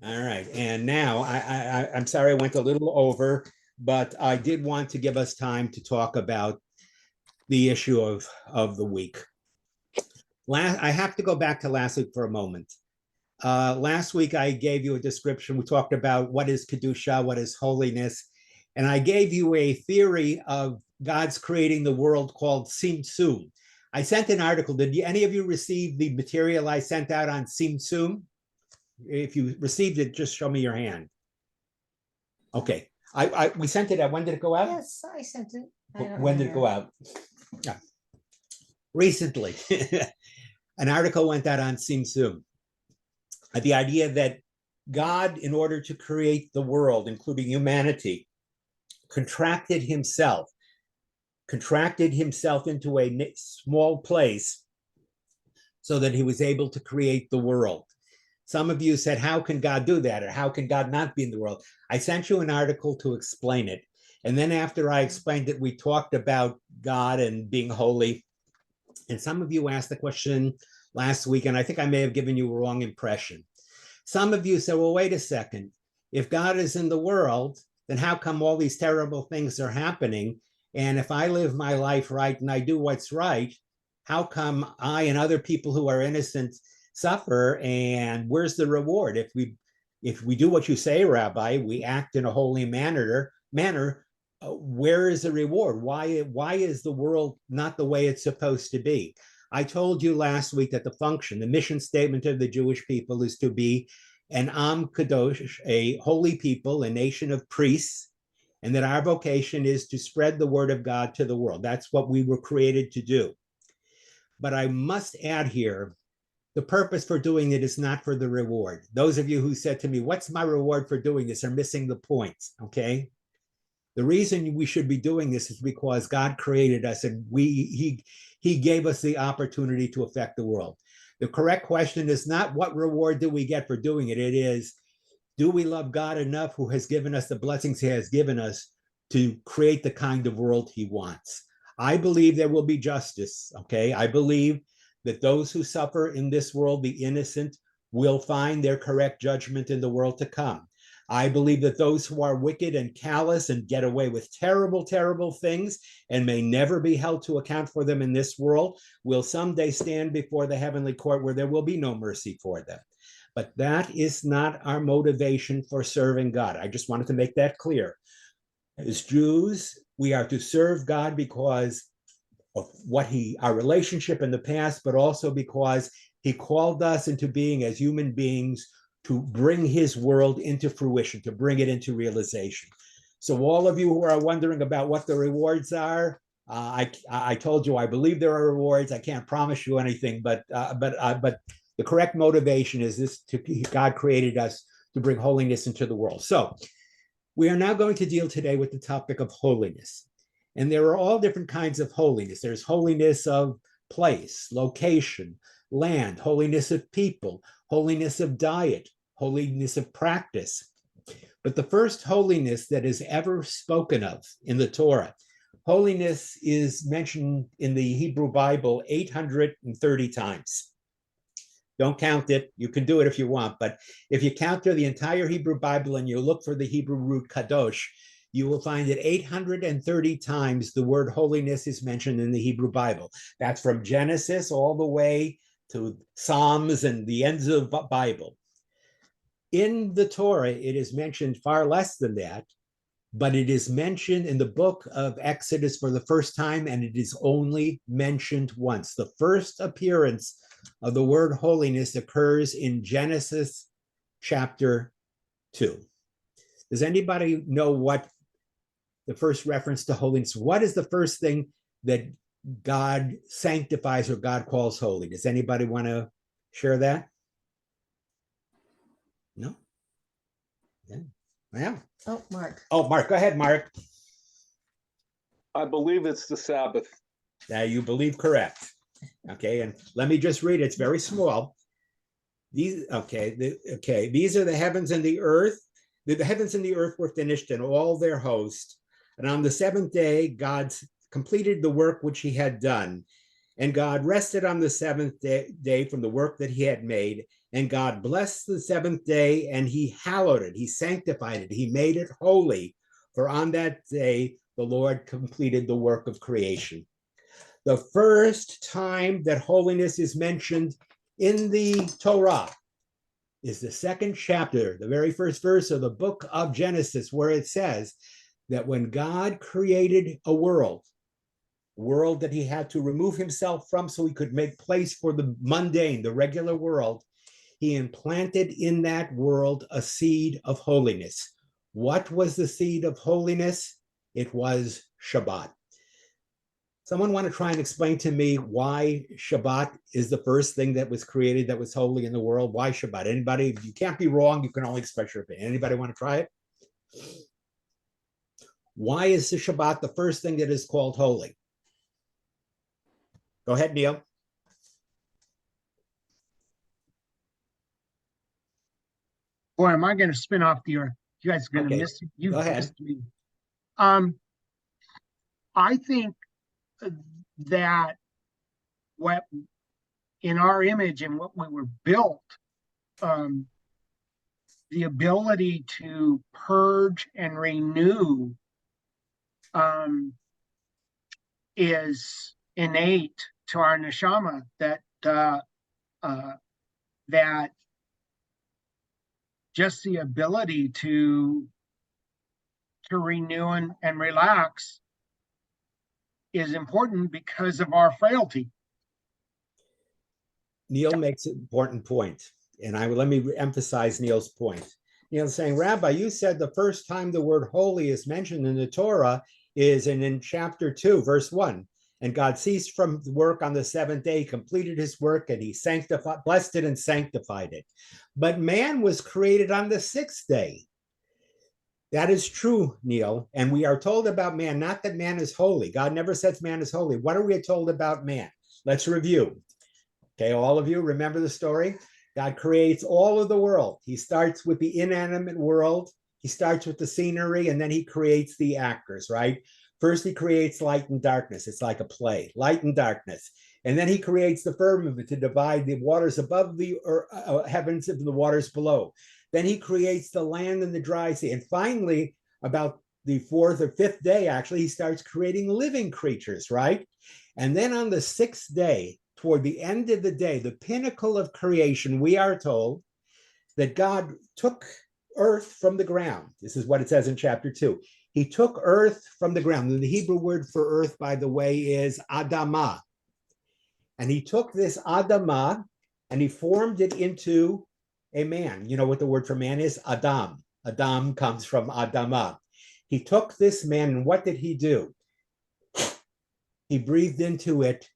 All right. And now I'm sorry I went a little over, but I did want to give us time to talk about the issue of the week. I have to go back to last week for a moment. Last week, I gave you a description. We talked about what is Kedusha, what is holiness. And I gave you a theory of God's creating the world called Tzimtzum. I sent an article. Did any of you receive the material I sent out on Tzimtzum? If you received it, just show me your hand. Okay. We sent it out. When did it go out? Yes, I sent it. When did it go out? Yeah. Recently. An article went out on Tzimtzum. The idea that God, in order to create the world, including humanity, contracted himself into a small place so that he was able to create the world. Some of you said, how can God do that? Or how can God not be in the world? I sent you an article to explain it. And then after I explained it, we talked about God and being holy. And some of you asked the question last week, and I think I may have given you a wrong impression. Some of you said, well, wait a second. If God is in the world, then how come all these terrible things are happening? And if I live my life right and I do what's right, how come I and other people who are innocent suffer? And where's the reward? If we do what you say, Rabbi, we act in a holy manner, where is the reward? Why is the world not the way it's supposed to be? I told you last week that the mission statement of the Jewish people is to be an Am Kadosh, a holy people, a nation of priests, and that our vocation is to spread the word of God to the world. That's what we were created to do. But I must add here, the purpose for doing it is not for the reward. Those of you who said to me, what's my reward for doing this, are missing the point, okay? The reason we should be doing this is because God created us and he gave us the opportunity to affect the world. The correct question is not what reward do we get for doing it. It is, do we love God enough who has given us the blessings he has given us to create the kind of world he wants? I believe there will be justice, okay? I believe that those who suffer in this world, the innocent, will find their correct judgment in the world to come. I believe that those who are wicked and callous and get away with terrible, terrible things and may never be held to account for them in this world will someday stand before the heavenly court where there will be no mercy for them. But that is not our motivation for serving God. I just wanted to make that clear. As Jews, we are to serve God because of our relationship in the past, but also because he called us into being as human beings to bring his world into fruition, to bring it into realization. So all of you who are wondering about what the rewards are, I told you I believe there are rewards. I can't promise you anything, but the correct motivation is this: God created us to bring holiness into the world. So we are now going to deal today with the topic of holiness. And there are all different kinds of holiness. There's holiness of place, location, land, holiness of people, holiness of diet, holiness of practice. But the first holiness that is ever spoken of in the Torah, holiness is mentioned in the Hebrew Bible 830 times. Don't count it. You can do it if you want. But if you count the entire Hebrew Bible and you look for the Hebrew root kadosh, you will find that 830 times the word holiness is mentioned in the Hebrew Bible. That's from Genesis all the way to Psalms and the ends of the Bible. In the Torah, it is mentioned far less than that, but it is mentioned in the book of Exodus for the first time, and it is only mentioned once. The first appearance of the word holiness occurs in Genesis chapter 2. Does anybody know what the first reference to holiness? What is the first thing that God sanctifies or God calls holy? Does anybody want to share that? No? Yeah. Oh, Mark. Oh, Mark, go ahead, Mark. I believe it's the Sabbath. You believe correct. Okay, and let me just read it. It's very small. These are the heavens and the earth. The heavens and the earth were finished and all their host. And on the seventh day, God completed the work which he had done. And God rested on the seventh day from the work that he had made. And God blessed the seventh day, and he hallowed it, he sanctified it, he made it holy. For on that day, the Lord completed the work of creation. The first time that holiness is mentioned in the Torah is the second chapter, the very first verse of the book of Genesis, where it says that when God created a world that he had to remove himself from so he could make place for the mundane, the regular world, he implanted in that world a seed of holiness. What was the seed of holiness? It was Shabbat. Someone want to try and explain to me why Shabbat is the first thing that was created that was holy in the world? Why Shabbat? Anybody? You can't be wrong. You can only express your opinion. Anybody want to try it? Why is the Shabbat the first thing that is called holy? Go ahead, Neil. Boy, am I going to spin off the earth. You guys are going to Okay, miss it. You go ahead. missed me. I think that what in our image and what we were built, the ability to purge and renew is innate to our neshama, that just the ability to renew and relax is important because of our frailty. Neil makes an important point, and let me emphasize Neil's point. Neil's saying, Rabbi, you said the first time the word holy is mentioned in the Torah is in chapter 2, verse 1. And God ceased from work on the seventh day, completed his work, and he blessed it and sanctified it. But man was created on the sixth day. That is true, Neil. And we are told about man, not that man is holy. God never says man is holy. What are we told about man? Let's review. Okay, all of you remember the story? God creates all of the world. He starts with the inanimate world. He starts with the scenery, and then he creates the actors, right? First, he creates light and darkness. It's like a play, light and darkness. And then he creates the firmament to divide the waters above the heavens and the waters below. Then he creates the land and the dry sea. And finally, about the fourth or fifth day, actually, he starts creating living creatures, right? And then on the sixth day, toward the end of the day, the pinnacle of creation, we are told that God took earth from the ground. This is what it says in chapter 2. He took earth from the ground. And the Hebrew word for earth, by the way, is Adamah. And he took this Adamah and he formed it into a man. You know what the word for man is? Adam. Adam comes from Adamah. He took this man, and what did he do? He breathed into it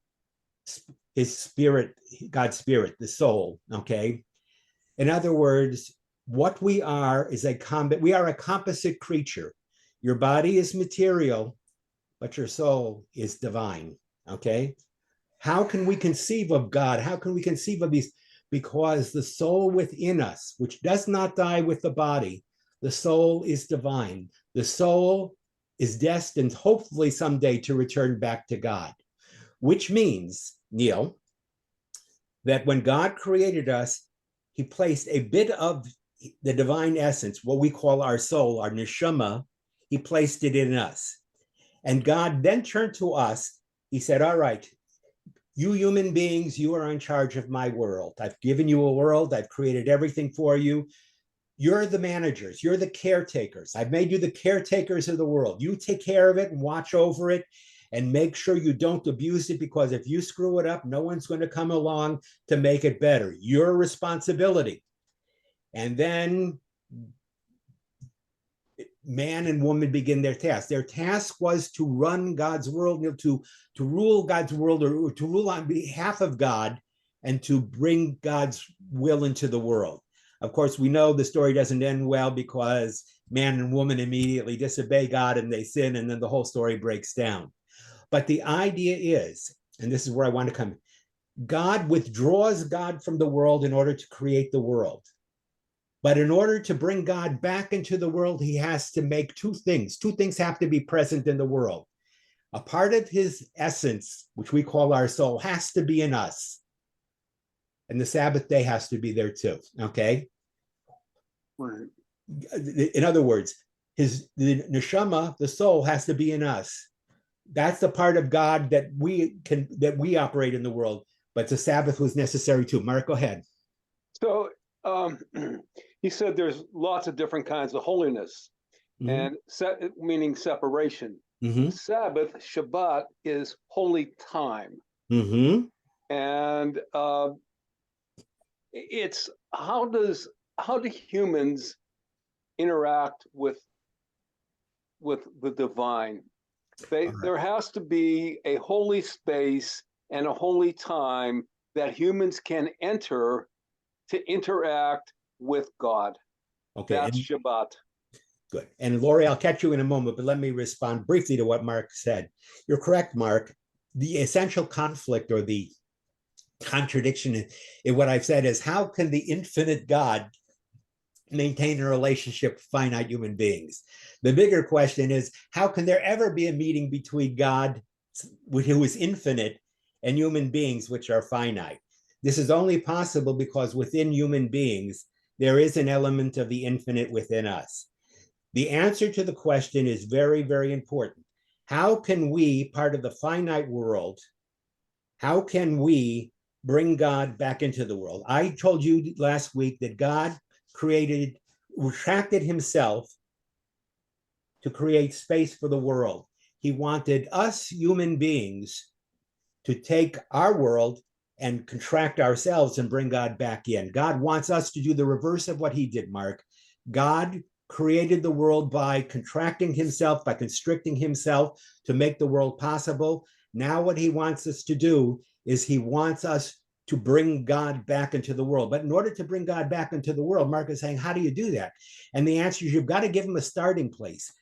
his spirit, God's spirit, the soul, okay? In other words, what we are is a composite creature. Your body is material, but your soul is divine, okay? How can we conceive of God? How can we conceive of these? Because the soul within us, which does not die with the body, the soul is divine. The soul is destined, hopefully someday, to return back to God, which means, Neil, that when God created us, he placed a bit of the divine essence, what we call our soul, our neshama, he placed it in us. And God then turned to us. He said, all right, you human beings, you are in charge of my world. I've given you a world. I've created everything for you. You're the managers. You're the caretakers. I've made you the caretakers of the world. You take care of it and watch over it and make sure you don't abuse it, because if you screw it up, no one's going to come along to make it better. Your responsibility. And then man and woman begin their task. Their task was to run God's world, to rule God's world, or to rule on behalf of God, and to bring God's will into the world. Of course, we know the story doesn't end well, because man and woman immediately disobey God and they sin, and then the whole story breaks down. But the idea is, and this is where I want to come, God withdraws God from the world in order to create the world. But in order to bring God back into the world, he has to make two things. Two things have to be present in the world. A part of his essence, which we call our soul, has to be in us. And the Sabbath day has to be there too. Okay. Right. In other words, the neshama, the soul, has to be in us. That's the part of God that we operate in the world. But the Sabbath was necessary too. Mark, go ahead. So he said there's lots of different kinds of holiness, and meaning separation. Mm-hmm. Sabbath, Shabbat, is holy time. Mm-hmm. And it's how do humans interact with the divine? There has to be a holy space and a holy time that humans can enter to interact with God. Okay. That's Shabbat. Good. And Lori, I'll catch you in a moment, but let me respond briefly to what Mark said. You're correct, Mark. The essential conflict or the contradiction in what I've said is, how can the infinite God maintain a relationship with finite human beings? The bigger question is, how can there ever be a meeting between God, who is infinite, and human beings, which are finite? This is only possible because within human beings, there is an element of the infinite within us. The answer to the question is very, very important. How can we, part of the finite world, how can we bring God back into the world? I told you last week that God retracted himself to create space for the world. He wanted us human beings to take our world and contract ourselves and bring God back in. God wants us to do the reverse of what he did, Mark. God created the world by contracting himself, by constricting himself to make the world possible. Now what he wants us to do is he wants us to bring God back into the world. But in order to bring God back into the world, Mark is saying, how do you do that? And the answer is, you've got to give him a starting place.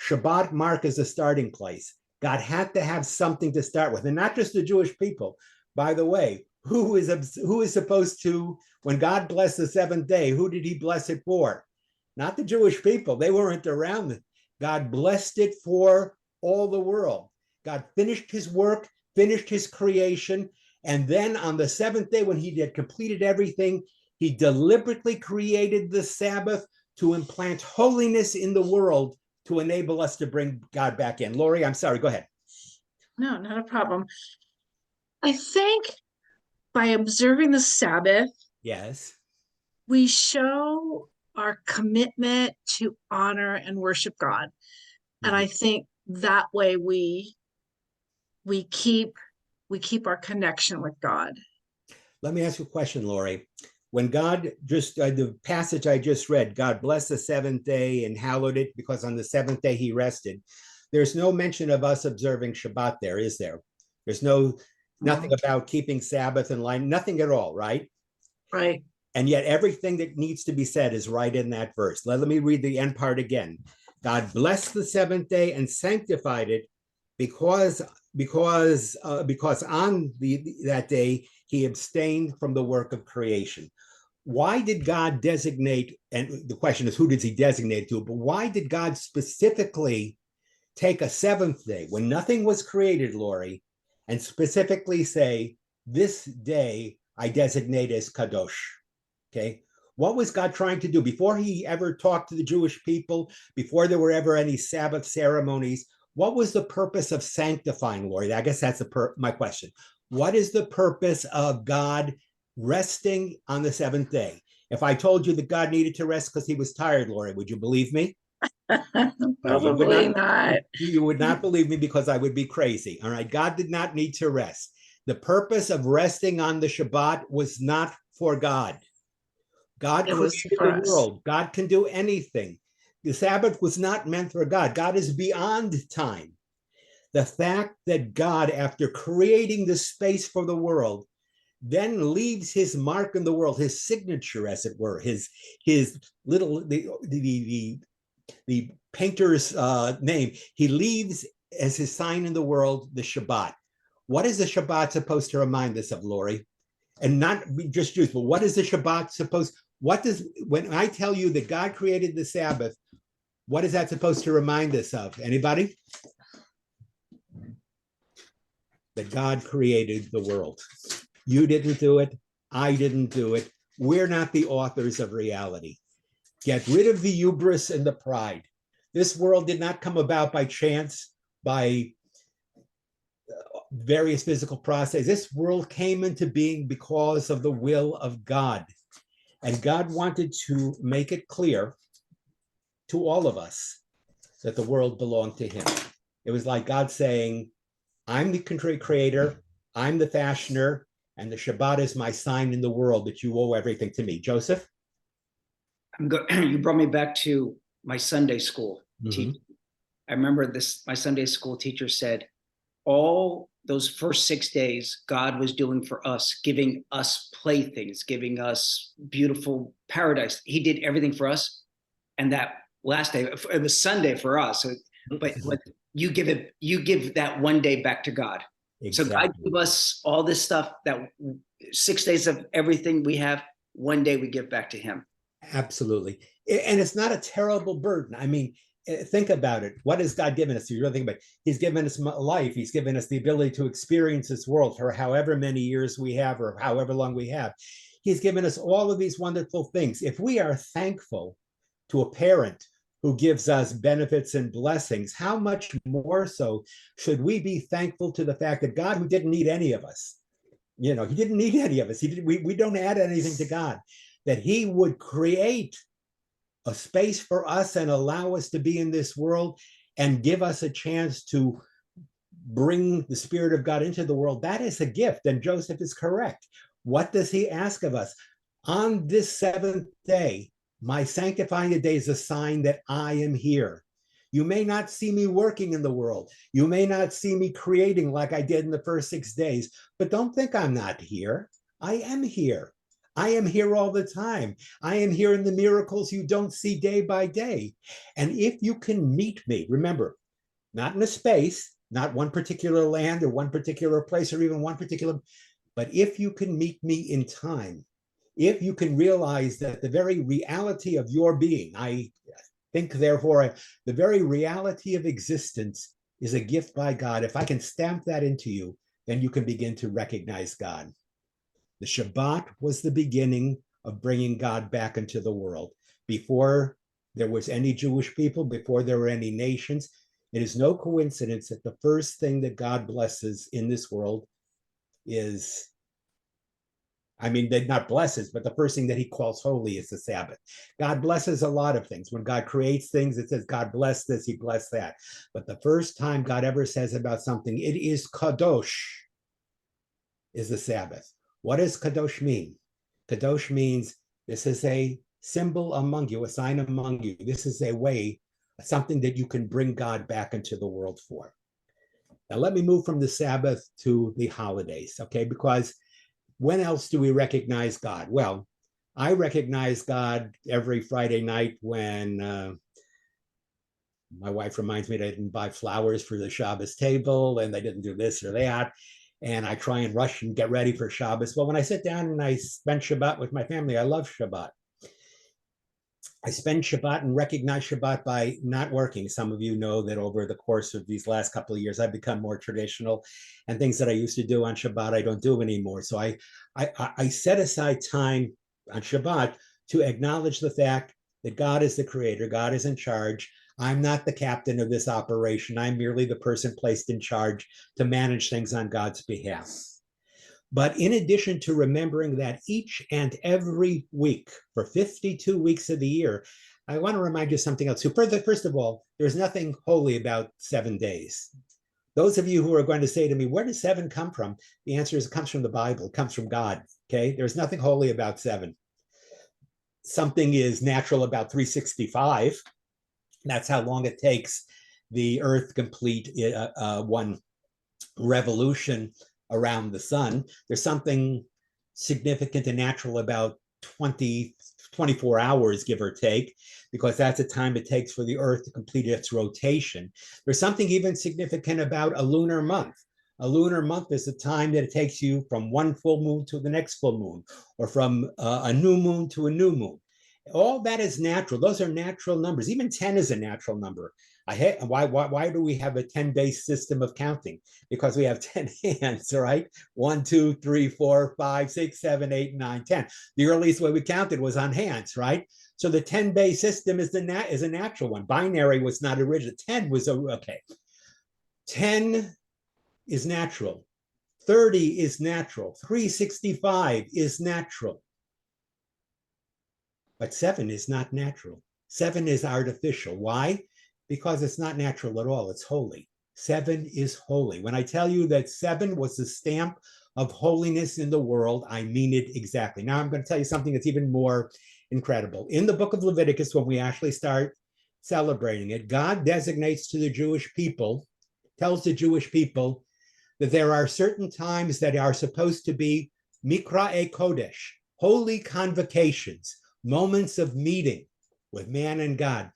Shabbat, Mark, is a starting place. God had to have something to start with, and not just the Jewish people. By the way, who is supposed to, when God blessed the seventh day, who did he bless it for? Not the Jewish people. They weren't around. God blessed it for all the world. God finished his work, finished his creation, and then on the seventh day, when he had completed everything, he deliberately created the Sabbath to implant holiness in the world, to enable us to bring God back in. Lori, I'm sorry, go ahead. No, not a problem. I think by observing the Sabbath, Yes. we show our commitment to honor and worship God. And I think that way we keep our connection with God. Let me ask you a question, Lori. When God the passage I just read, God blessed the seventh day and hallowed it because on the seventh day he rested. There's no mention of us observing Shabbat there, is there? There's nothing about keeping Sabbath in line, nothing at all, right? Right. And yet everything that needs to be said is right in that verse. Let me read the end part again. God blessed the seventh day and sanctified it because on that day he abstained from the work of creation. Why did God designate, and the question is, who did he designate to, but why did God specifically take a seventh day when nothing was created, Lori, and specifically say, this day I designate as Kadosh? Okay. What was God trying to do before he ever talked to the Jewish people, before there were ever any Sabbath ceremonies? What was the purpose of sanctifying, Lori? I guess that's my question. What is the purpose of God resting on the seventh day? If I told you that God needed to rest because he was tired, Lori, would you believe me? Probably not. You would not believe me because I would be crazy. All right. God did not need to rest. The purpose of resting on the Shabbat was not for God. God created the world. God can do anything. The Sabbath was not meant for God. God is beyond time. The fact that God, after creating the space for the world, then leaves his mark in the world, his signature, as it were, his little the painter's name. He leaves as his sign in the world the Shabbat. What is the Shabbat supposed to remind us of, Lori? And not just Jews, but what is the Shabbat supposed? When I tell you that God created the Sabbath, what is that supposed to remind us of? Anybody? That God created the world. You didn't do it. I didn't do it. We're not the authors of reality. Get rid of the hubris and the pride. This world did not come about by chance, by various physical processes. This world came into being because of the will of God. And God wanted to make it clear to all of us that the world belonged to him. It was like God saying, I'm the creator, I'm the fashioner, and the Shabbat is my sign in the world that you owe everything to me. Joseph? You brought me back to my Sunday school teacher. I remember this, my Sunday school teacher said, all those first 6 days God was doing for us, giving us playthings, giving us beautiful paradise. He did everything for us. And that last day, it was Sunday for us. But you give that one day back to God. Exactly. So God gave us all this stuff, that 6 days of everything we have, one day we give back to him. Absolutely. And it's not a terrible burden. I mean, think about it. What has God given us? You really think about it. He's given us life. He's given us the ability to experience this world for however many years we have or however long we have. He's given us all of these wonderful things. If we are thankful to a parent who gives us benefits and blessings, how much more so should we be thankful to the fact that God, who didn't need any of us, he didn't need any of us. We don't add anything to God, that he would create a space for us and allow us to be in this world and give us a chance to bring the Spirit of God into the world. That is a gift. And Joseph is correct. What does he ask of us? On this seventh day, my sanctifying day is a sign that I am here. You may not see me working in the world. You may not see me creating like I did in the first 6 days, but don't think I'm not here. I am here. I am here all the time. I am here in the miracles you don't see day by day. And if you can meet me, remember, not in a space, not one particular land or one particular place or even one particular, but if you can meet me in time, if you can realize that the very reality of your being, I think therefore, the very reality of existence is a gift by God. If I can stamp that into you, then you can begin to recognize God. The Shabbat was the beginning of bringing God back into the world. Before there was any Jewish people, before there were any nations, it is no coincidence that the first thing that God blesses in this world is, not blesses, but the first thing that he calls holy is the Sabbath. God blesses a lot of things. When God creates things, it says, God bless this, he blessed that. But the first time God ever says about something, it is kadosh, is the Sabbath. What does kadosh mean? Kadosh means this is a symbol among you, a sign among you. This is a way, something that you can bring God back into the world for. Now let me move from the Sabbath to the holidays, okay? Because when else do we recognize God? Well, I recognize God every Friday night when my wife reminds me that I didn't buy flowers for the Shabbos table and they didn't do this or that. And I try and rush and get ready for Shabbos. Well, when I sit down and I spend Shabbat with my family, I love Shabbat. I spend Shabbat and recognize Shabbat by not working. Some of you know that over the course of these last couple of years, I've become more traditional, and things that I used to do on Shabbat, I don't do anymore. So I set aside time on Shabbat to acknowledge the fact that God is the creator, God is in charge. I'm not the captain of this operation. I'm merely the person placed in charge to manage things on God's behalf. But in addition to remembering that each and every week for 52 weeks of the year, I want to remind you something else. So first of all, there's nothing holy about 7 days. Those of you who are going to say to me, where does 7 come from? The answer is it comes from the Bible, it comes from God, okay? There's nothing holy about 7. Something is natural about 365. That's how long it takes the Earth to complete one revolution around the sun. There's something significant and natural about 24 hours, give or take, because that's the time it takes for the Earth to complete its rotation. There's something even significant about a lunar month. A lunar month is the time that it takes you from one full moon to the next full moon, or from a new moon to a new moon. All that is natural. Those are natural numbers. Even 10 is a natural number. Why do we have a 10-base system of counting? Because we have 10 hands, right? 1, 2, 3, 4, 5, 6, 7, 8, 9, 10. The earliest way we counted was on hands, right? So the 10-base system is a natural one. Binary was not original. 10 was okay. 10 is natural. 30 is natural. 365 is natural. But 7 is not natural. 7 is artificial. Why? Because it's not natural at all. It's holy. 7 is holy. When I tell you that 7 was the stamp of holiness in the world, I mean it exactly. Now I'm going to tell you something that's even more incredible. In the book of Leviticus, when we actually start celebrating it, God designates to the Jewish people, tells the Jewish people that there are certain times that are supposed to be Mikra Kodesh, holy convocations, moments of meeting with man and God.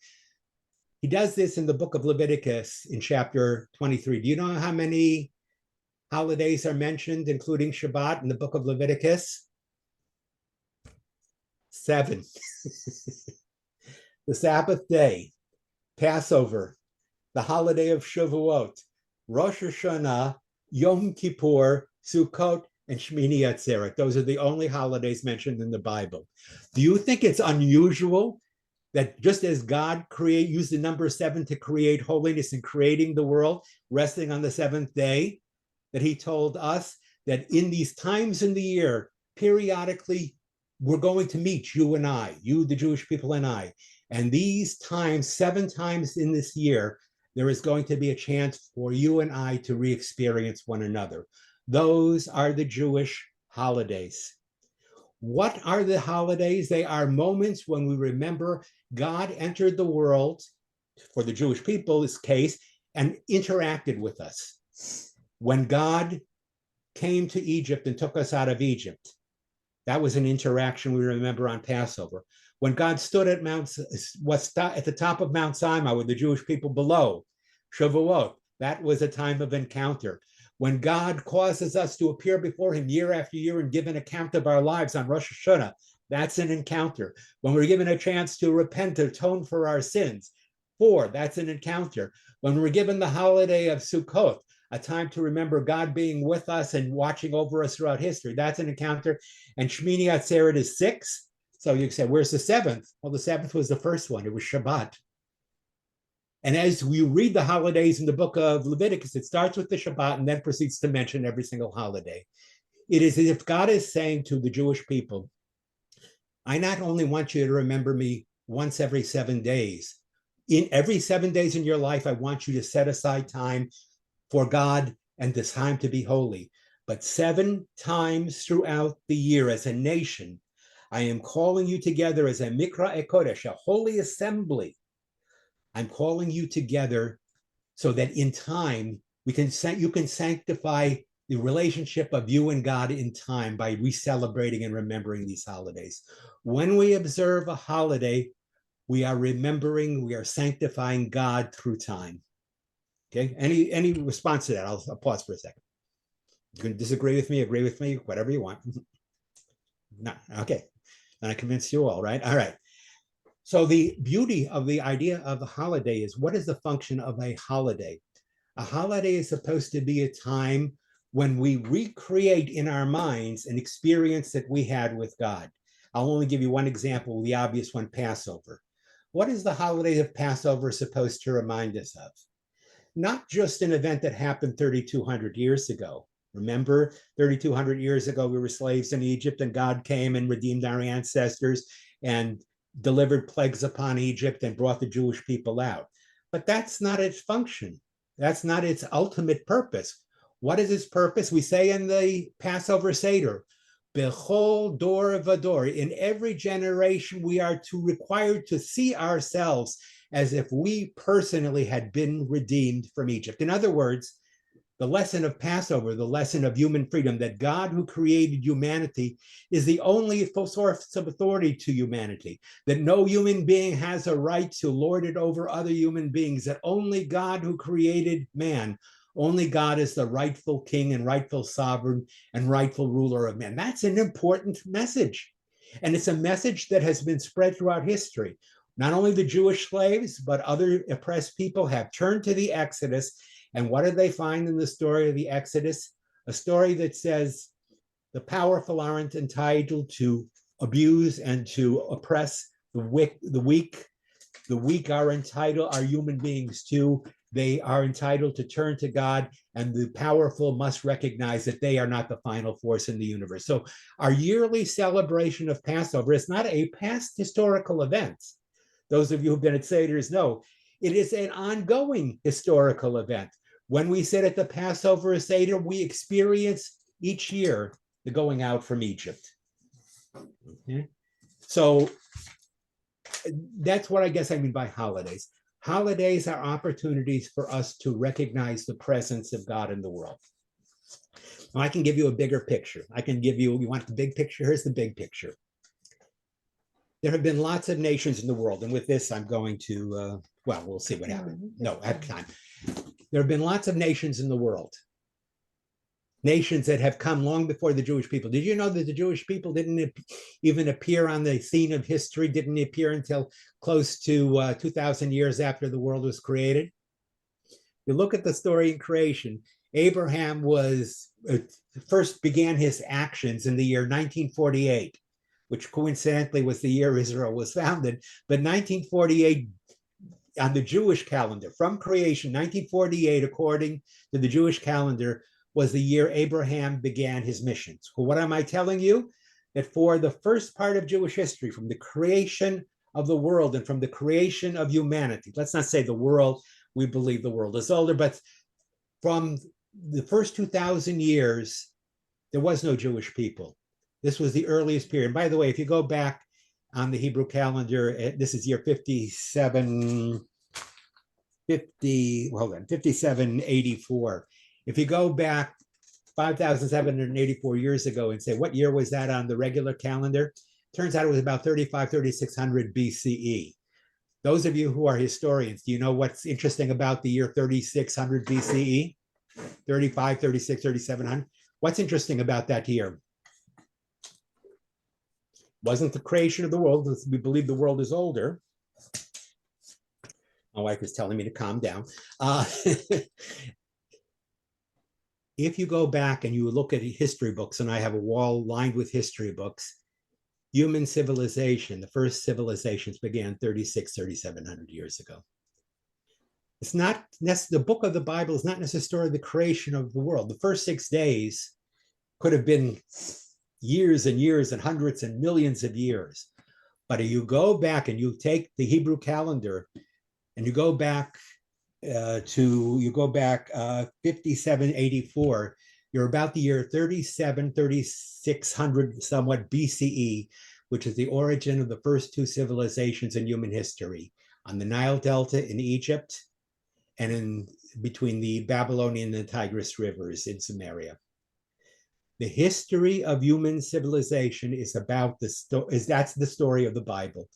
He does this in the book of Leviticus in chapter 23. Do you know how many holidays are mentioned, including Shabbat, in the book of Leviticus? 7. The Sabbath day, Passover, the holiday of Shavuot, Rosh Hashanah, Yom Kippur, Sukkot, and Shmini Atzeret. Those are the only holidays mentioned in the Bible. Do you think it's unusual that just as God used the number 7 to create holiness in creating the world, resting on the 7th day, that he told us that in these times in the year, periodically, we're going to meet, you and I, you, the Jewish people, and I. And these times, 7 times in this year, there is going to be a chance for you and I to re-experience one another. Those are the Jewish holidays. What are the holidays? They are moments when we remember God entered the world, for the Jewish people's case, and interacted with us. When God came to Egypt and took us out of Egypt, that was an interaction we remember on Passover. When God stood at the top of Mount Sinai with the Jewish people below, Shavuot, that was a time of encounter. When God causes us to appear before him year after year and give an account of our lives on Rosh Hashanah, that's an encounter. When we're given a chance to repent, to atone for our sins, that's an encounter. When we're given the holiday of Sukkot, a time to remember God being with us and watching over us throughout history, that's an encounter. And Shmini Atzeret is 6. So you say, where's the 7th? Well, the 7th was the first one. It was Shabbat. And as we read the holidays in the book of Leviticus, it starts with the Shabbat and then proceeds to mention every single holiday. It is as if God is saying to the Jewish people, I not only want you to remember me once every 7 days. In every 7 days in your life, I want you to set aside time for God and this time to be holy. But 7 times throughout the year as a nation, I am calling you together as a Mikra Kodesh, a holy assembly. I'm calling you together so that in time you can sanctify the relationship of you and God in time by re-celebrating and remembering these holidays. When we observe a holiday, we are remembering, we are sanctifying God through time. Okay, any response to that? I'll pause for a second. You can disagree with me, agree with me, whatever you want. No, okay. And I convinced you all, right? All right. So the beauty of the idea of a holiday is, what is the function of a holiday? A holiday is supposed to be a time when we recreate in our minds an experience that we had with God. I'll only give you one example, the obvious one, Passover. What is the holiday of Passover supposed to remind us of? Not just an event that happened 3,200 years ago. Remember, 3,200 years ago, we were slaves in Egypt, and God came and redeemed our ancestors and delivered plagues upon Egypt and brought the Jewish people out. But that's not its function. That's not its ultimate purpose. What is its purpose? We say in the Passover Seder, Bechol dor vador. In every generation, we are required to see ourselves as if we personally had been redeemed from Egypt. In other words, the lesson of Passover, the lesson of human freedom, that God who created humanity is the only source of authority to humanity, that no human being has a right to lord it over other human beings, that only God who created man, only God is the rightful king and rightful sovereign and rightful ruler of man. That's an important message. And it's a message that has been spread throughout history. Not only the Jewish slaves, but other oppressed people have turned to the Exodus. And what do they find in the story of the Exodus? A story that says the powerful aren't entitled to abuse and to oppress the weak. The weak are human beings too. They are entitled to turn to God, and the powerful must recognize that they are not the final force in the universe. So our yearly celebration of Passover is not a past historical event. Those of you who've been at Seder's know it is an ongoing historical event. When we sit at the Passover Seder, we experience each year the going out from Egypt. Okay? So that's what I guess I mean by holidays. Holidays are opportunities for us to recognize the presence of God in the world. Now, I can give you a bigger picture. I can give you want the big picture? Here's the big picture. There have been lots of nations in the world. And with this, I'm going to, well, we'll see what happens. No, I have time. There have been lots of nations in the world. Nations that have come long before the Jewish people. Did you know that the Jewish people didn't even appear on the scene of history, didn't appear until close to 2,000 years after the world was created? You look at the story in creation, Abraham first began his actions in the year 1948, which coincidentally was the year Israel was founded. But 1948 on the Jewish calendar, from creation, 1948, according to the Jewish calendar, was the year Abraham began his missions. Well, what am I telling you? That for the first part of Jewish history, from the creation of the world and from the creation of humanity, let's not say the world, we believe the world is older, but from the first 2,000 years, there was no Jewish people. This was the earliest period. By the way, if you go back on the Hebrew calendar, this is year 5784. If you go back 5,784 years ago and say, what year was that on the regular calendar? Turns out it was about 3600 BCE. Those of you who are historians, do you know what's interesting about the year 3600 BCE? 35, 36, 3700? What's interesting about that year? Wasn't the creation of the world. We believe the world is older. My wife is telling me to calm down. If you go back and you look at history books, and I have a wall lined with history books, human civilization, the first civilizations began 3,700 years ago. It's not the book of the Bible is not necessarily the creation of the world. The first 6 days could have been years and years and hundreds and millions of years. But if you go back and you take the Hebrew calendar and you go back 5784, you're about the year 3600 somewhat BCE, which is the origin of the first two civilizations in human history, on the Nile Delta in Egypt and in between the Babylonian and Tigris rivers in Samaria. The history of human civilization is about that's the story of the Bible.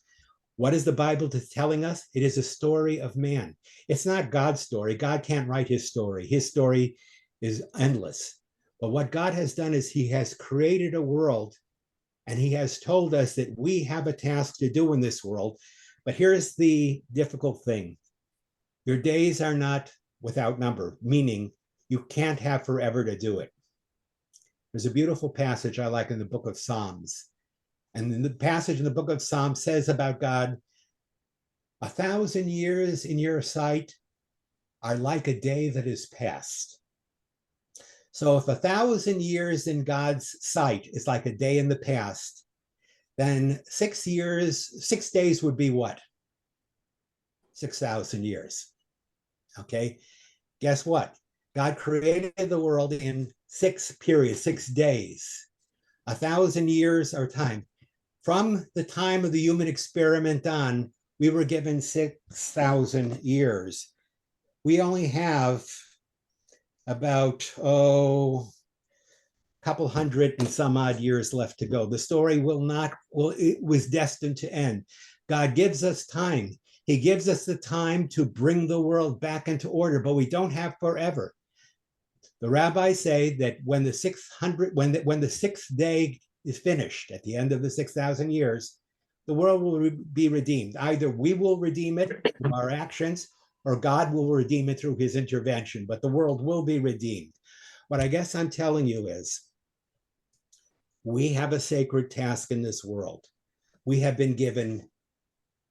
What is the Bible telling us? It is a story of man. It's not God's story. God can't write his story. His story is endless. But what God has done is he has created a world, and he has told us that we have a task to do in this world. But here's the difficult thing. Your days are not without number, meaning you can't have forever to do it. There's a beautiful passage I like in the book of Psalms. And the passage in the book of Psalms says about God, 1,000 years in your sight are like a day that is past. So if 1,000 years in God's sight is like a day in the past, then 6 days would be what? 6,000 years. Okay, guess what? God created the world in 6 periods, 6 days. 1,000 years are time. From the time of the human experiment on, we were given 6,000 years. We only have about, a couple hundred and some odd years left to go. The story it was destined to end. God gives us time. He gives us the time to bring the world back into order, but we don't have forever. The rabbis say that when the sixth day is finished, at the end of the 6,000 years, the world will be redeemed. Either we will redeem it through our actions, or God will redeem it through his intervention, but the world will be redeemed. What I guess I'm telling you is, we have a sacred task in this world. We have been given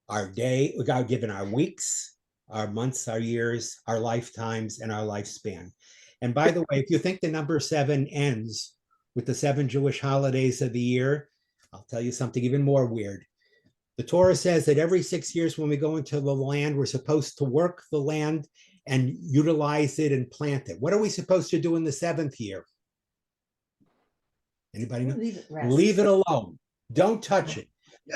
our day, we got given our weeks, our months, our years, our lifetimes, and our lifespan. And by the way, if you think the number 7 ends with the 7 Jewish holidays of the year, I'll tell you something even more weird. The Torah says that every 6 years when we go into the land, we're supposed to work the land and utilize it and plant it. What are we supposed to do in the 7th year? Anybody know? Leave it alone. Don't touch it.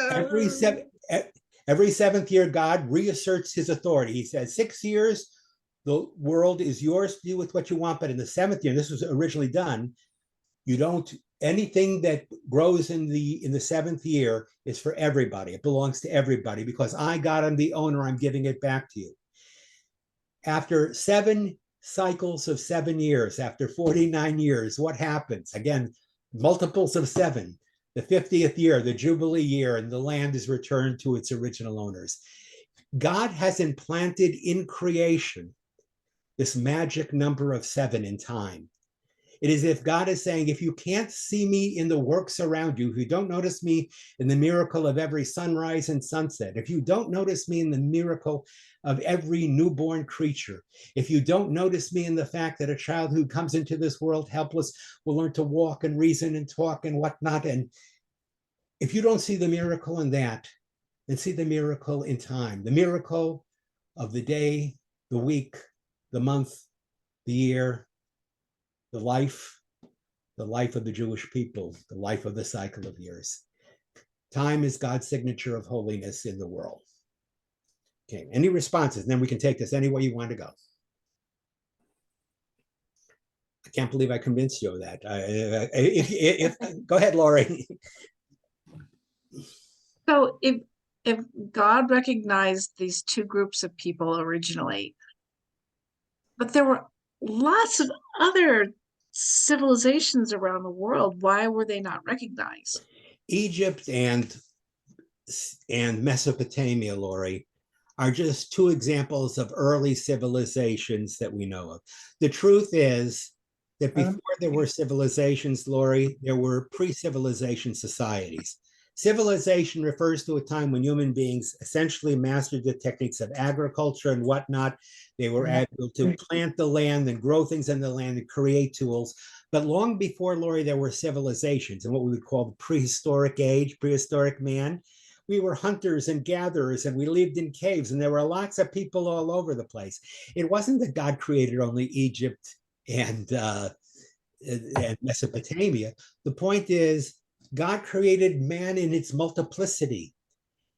Every 7th year, God reasserts his authority. He says, 6 years, the world is yours to do with what you want. But in the 7th year, this was originally done, you don't, anything that grows in the 7th year is for everybody. It belongs to everybody, because I, God, am the owner. I'm giving it back to you. After 7 cycles of 7 years, after 49 years, what happens? Again, multiples of 7. The 50th year, the Jubilee year, and the land is returned to its original owners. God has implanted in creation this magic number of 7 in time. It is as if God is saying, if you can't see me in the works around you, if you don't notice me in the miracle of every sunrise and sunset, if you don't notice me in the miracle of every newborn creature, if you don't notice me in the fact that a child who comes into this world helpless will learn to walk and reason and talk and whatnot, and if you don't see the miracle in that, then see the miracle in time, the miracle of the day, the week, the month, the year, the life of the Jewish people, the life of the cycle of years. Time is God's signature of holiness in the world. Okay, any responses? And then we can take this any way you want to go. I can't believe I convinced you of that. Go ahead, Lori. So if God recognized these 2 groups of people originally, but there were lots of other civilizations around the world, why were they not recognized? Egypt and Mesopotamia, Lori, are just 2 examples of early civilizations that we know of. The truth is that before there were civilizations, Lori, there were pre-civilization societies. Civilization refers to a time when human beings essentially mastered the techniques of agriculture and whatnot. They were able to plant the land and grow things in the land and create tools. But long before, Lori, there were civilizations and what we would call the prehistoric age, prehistoric man. We were hunters and gatherers, and we lived in caves, and there were lots of people all over the place. It wasn't that God created only Egypt and Mesopotamia. The point is, God created man in its multiplicity,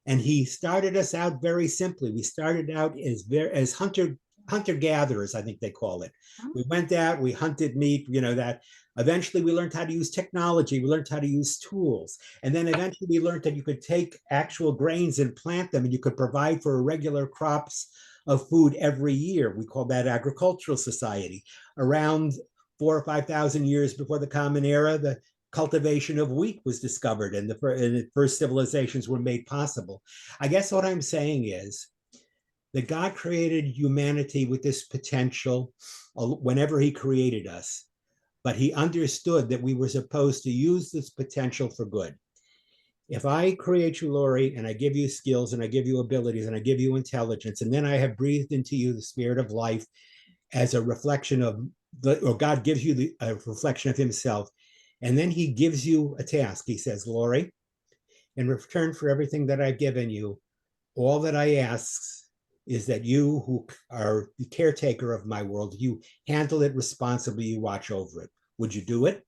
and he started us out very simply. We started out as hunter-gatherers, I think they call it. We went out, we hunted meat, that. Eventually, we learned how to use technology. We learned how to use tools. And then eventually, we learned that you could take actual grains and plant them, and you could provide for regular crops of food every year. We call that agricultural society. Around 4,000 or 5,000 years before the Common Era, the cultivation of wheat was discovered, and the first civilizations were made possible. I guess what I'm saying is that God created humanity with this potential whenever he created us. But he understood that we were supposed to use this potential for good. If I create you, Lori, and I give you skills and I give you abilities and I give you intelligence, and then I have breathed into you the spirit of life as a reflection of or God gives you a reflection of himself, and then he gives you a task. He says, Lori, in return for everything that I've given you, all that I ask is that you, who are the caretaker of my world, you handle it responsibly, you watch over it. Would you do it?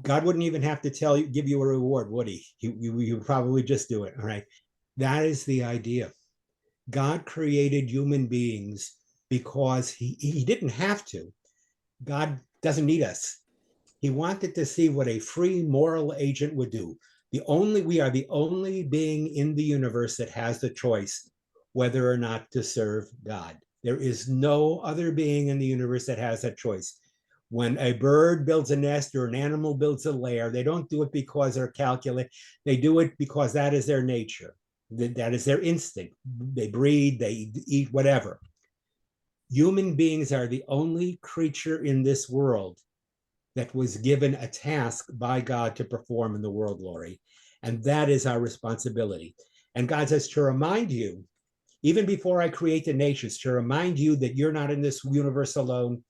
God wouldn't even have to give you a reward, would he? You would probably just do it. All right. That is the idea. God created human beings because he didn't have to. God doesn't need us. He wanted to see what a free moral agent would do. We are the only being in the universe that has the choice whether or not to serve God. There is no other being in the universe that has that choice. When a bird builds a nest or an animal builds a lair, they don't do it because they're calculated. They do it because that is their nature. That is their instinct. They breed, they eat, whatever. Human beings are the only creature in this world that was given a task by God to perform in the world, Lori. And that is our responsibility. And God says to remind you, even before I create the nations, to remind you that you're not in this universe alone.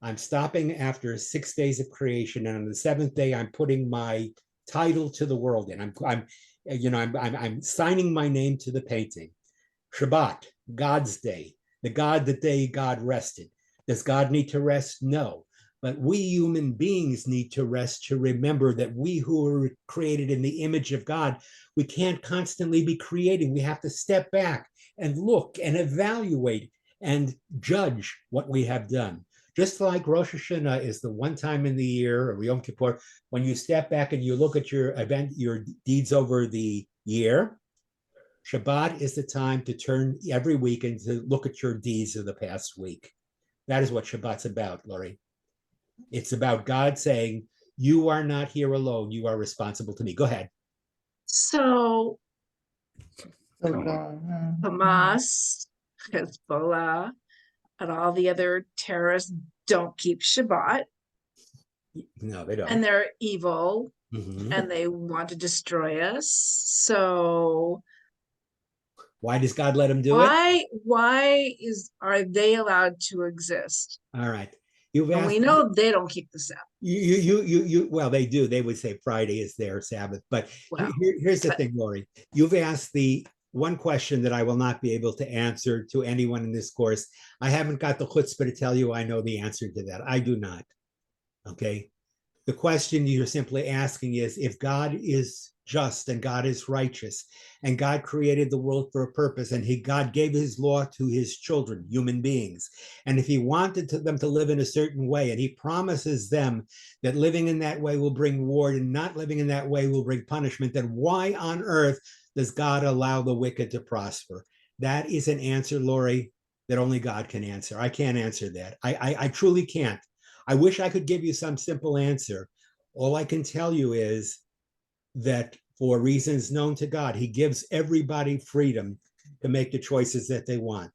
I'm stopping after 6 days of creation, and on the seventh day, I'm putting my title to the world, and I'm signing my name to the painting. Shabbat, God's day, the day God rested. Does God need to rest? No. But we human beings need to rest to remember that we who are created in the image of God, we can't constantly be creating. We have to step back and look and evaluate and judge what we have done. Just like Rosh Hashanah is the one time in the year, or Yom Kippur, when you step back and you look at your event, your deeds over the year, Shabbat is the time to turn every week and to look at your deeds of the past week. That is what Shabbat's about, Lori. It's about God saying, you are not here alone. You are responsible to me. Go ahead. So Hamas, Hezbollah, and all the other terrorists don't keep Shabbat, No, they don't. and they're evil, Mhm. and they want to destroy us. So Why does God let them do it? why are they allowed to exist? All right. You've And we asked. know they don't keep the Sabbath. Well, they do. They would say Friday is their Sabbath. But Well, here's the but- thing, Lori. You've asked the one question that I will not be able to answer to anyone in this course. I haven't got the chutzpah to tell you I know the answer to that. I do not. Okay. The question you're simply asking is, if God is just and God is righteous and God created the world for a purpose, and God gave his law to his children, human beings, and if he wanted them to live in a certain way, and he promises them that living in that way will bring reward and not living in that way will bring punishment, then why on earth does God allow the wicked to prosper? That is an answer, Lori, that only God can answer. I can't answer that. I truly can't. I wish I could give you some simple answer. All I can tell you is that for reasons known to God, he gives everybody freedom to make the choices that they want.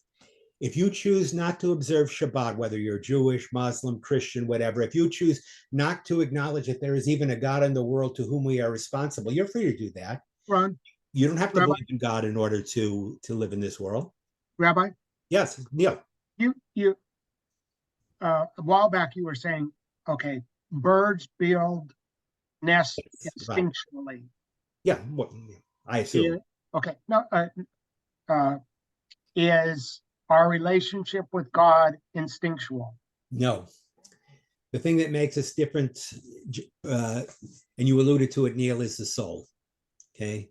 If you choose not to observe Shabbat, whether you're Jewish, Muslim, Christian, whatever, if you choose not to acknowledge that there is even a God in the world to whom we are responsible, you're free to do that. Ron, You don't have to Rabbi? believe in God in order to live in this world. Rabbi, Yes, Neil. you a while back you were saying, okay, birds build nests Yes, right. instinctually. Yeah, I assume. Yeah, okay, no, is our relationship with God instinctual? No. The thing that makes us different, and you alluded to it, Neil, is the soul. Okay.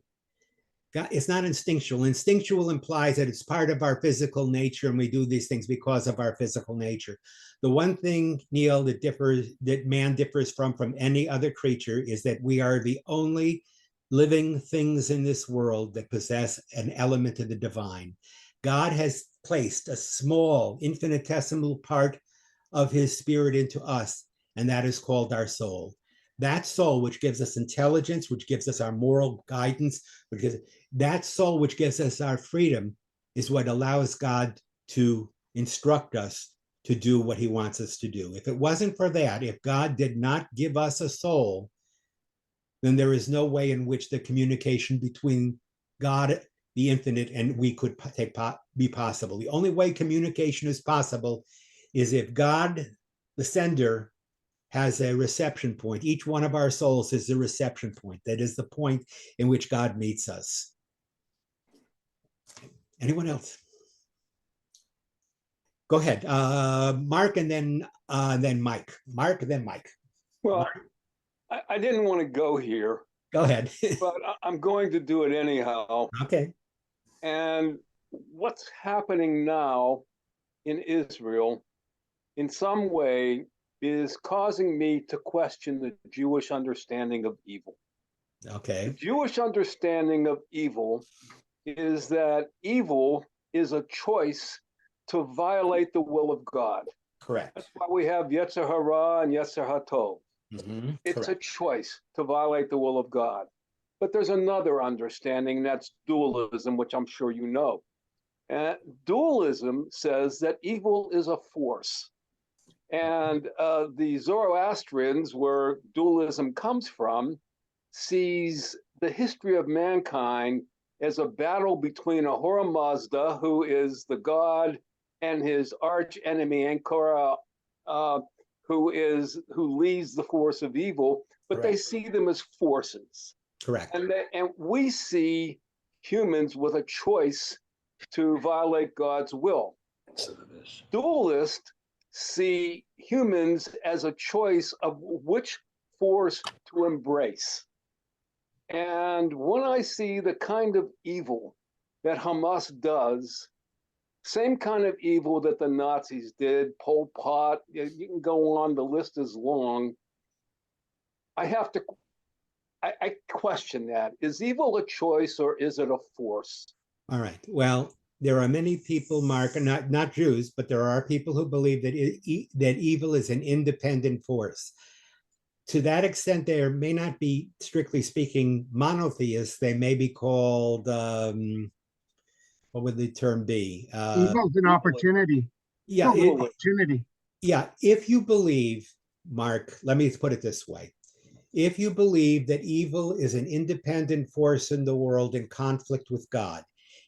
It's not instinctual. Instinctual implies that it's part of our physical nature and we do these things because of our physical nature. The one thing, Neil, that man differs from any other creature is that we are the only living things in this world that possess an element of the divine. God has placed a small, infinitesimal part of his spirit into us, and that is called our soul. That soul, which gives us intelligence, which gives us our moral guidance, that soul, which gives us our freedom, is what allows God to instruct us to do what he wants us to do. If it wasn't for that, if God did not give us a soul, then there is no way in which the communication between God, the infinite, and we could be possible. The only way communication is possible is if God, the sender, has a reception point. Each one of our souls is a reception point. That is the point in which God meets us. Anyone else? Go ahead, Mark, and then Mike. Mark, then Mike. Well, I didn't want to go here, Go ahead. but I'm going to do it anyhow. Okay. And what's happening now in Israel, in some way, is causing me to question the Jewish understanding of evil. Okay. The Jewish understanding of evil is that evil is a choice to violate the will of God. Correct. That's why we have Yetzer Hara and Yetzer HaTov. It's Correct. a choice to violate the will of God. But there's another understanding, that's dualism, which I'm sure you know. Dualism says that evil is a force. And the Zoroastrians, where dualism comes from, sees the history of mankind as a battle between Ahura Mazda, who is the god, and his arch enemy Ankara, who leads the force of evil. But Correct. they see them as forces. Correct. And we see humans with a choice to violate God's will. Dualists see humans as a choice of which force to embrace. And when I see the kind of evil that Hamas does, same kind of evil that the Nazis did, Pol Pot, you can go on, the list is long. I question that. Is evil a choice or is it a force? All right. Well, there are many people, Mark, not Jews, but there are people who believe that that evil is an independent force. To that extent, there may not be, strictly speaking, monotheists. They may be called, what would the term be? Evil's an opportunity. Yeah, Opportunity. yeah. If you believe, Mark, let me put it this way. If you believe that evil is an independent force in the world in conflict with God,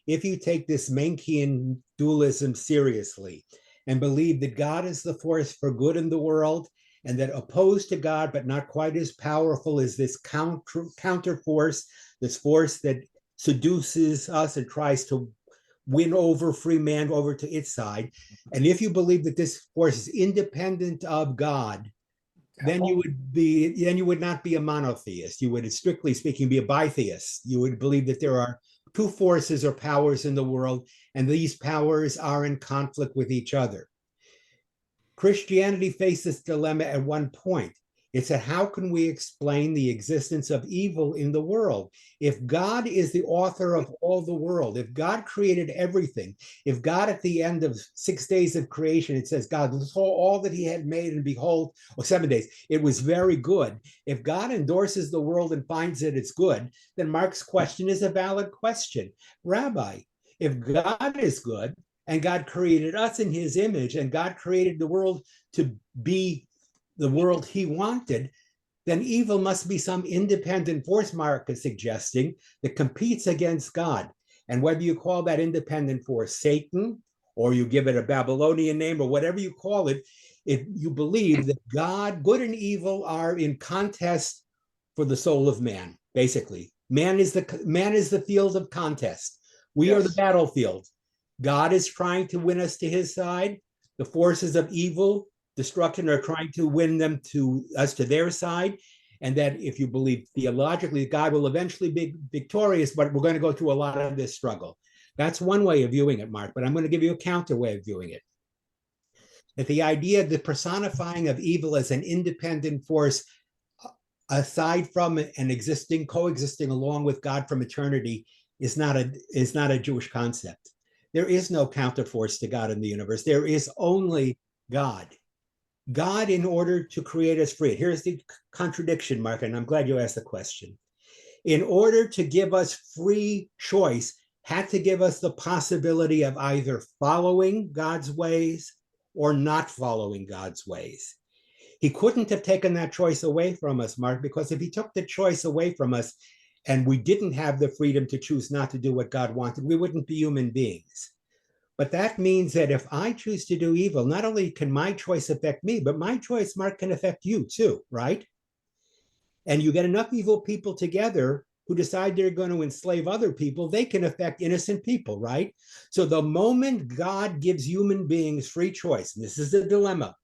if you take this Manichaean dualism seriously and believe that God is the force for good in the world, and that opposed to God, but not quite as powerful, is this counter force, this force that seduces us and tries to win over free man over to its side. And if you believe that this force is independent of God, then you would not be a monotheist. You would, strictly speaking, be a bitheist. You would believe that there are two forces or powers in the world, and these powers are in conflict with each other. Christianity faced this dilemma at one point. It said, how can we explain the existence of evil in the world? If God is the author of all the world, if God created everything, if God at the end of 6 days of creation, it says God saw all that he had made and behold, or 7 days, it was very good. If God endorses the world and finds that it's good, then Mark's question is a valid question. Rabbi, if God is good and God created us in his image and God created the world to be the world he wanted, then evil must be some independent force, Mark is suggesting, that competes against God. And whether you call that independent force Satan, or you give it a Babylonian name, or whatever you call it, if you believe that God, good and evil, are in contest for the soul of man, basically. Man is the field of contest. We are the battlefield. God is trying to win us to his side. The forces of evil, destruction, are trying to win them to us to their side. And that if you believe theologically, God will eventually be victorious, but we're going to go through a lot of this struggle. That's one way of viewing it, Mark, but I'm going to give you a counter way of viewing it. That the idea of the personifying of evil as an independent force, aside from and coexisting along with God from eternity, is not a Jewish concept. There is no counterforce to God in the universe. There is only God. God, in order to create us free. Here's the contradiction, Mark, and I'm glad you asked the question. In order to give us free choice, had to give us the possibility of either following God's ways or not following God's ways. He couldn't have taken that choice away from us, Mark, because if he took the choice away from us and we didn't have the freedom to choose not to do what God wanted, we wouldn't be human beings. But that means that if I choose to do evil, not only can my choice affect me, but my choice, Mark, can affect you too, right? And you get enough evil people together who decide they're going to enslave other people, they can affect innocent people, right? So the moment God gives human beings free choice, and this is the dilemma,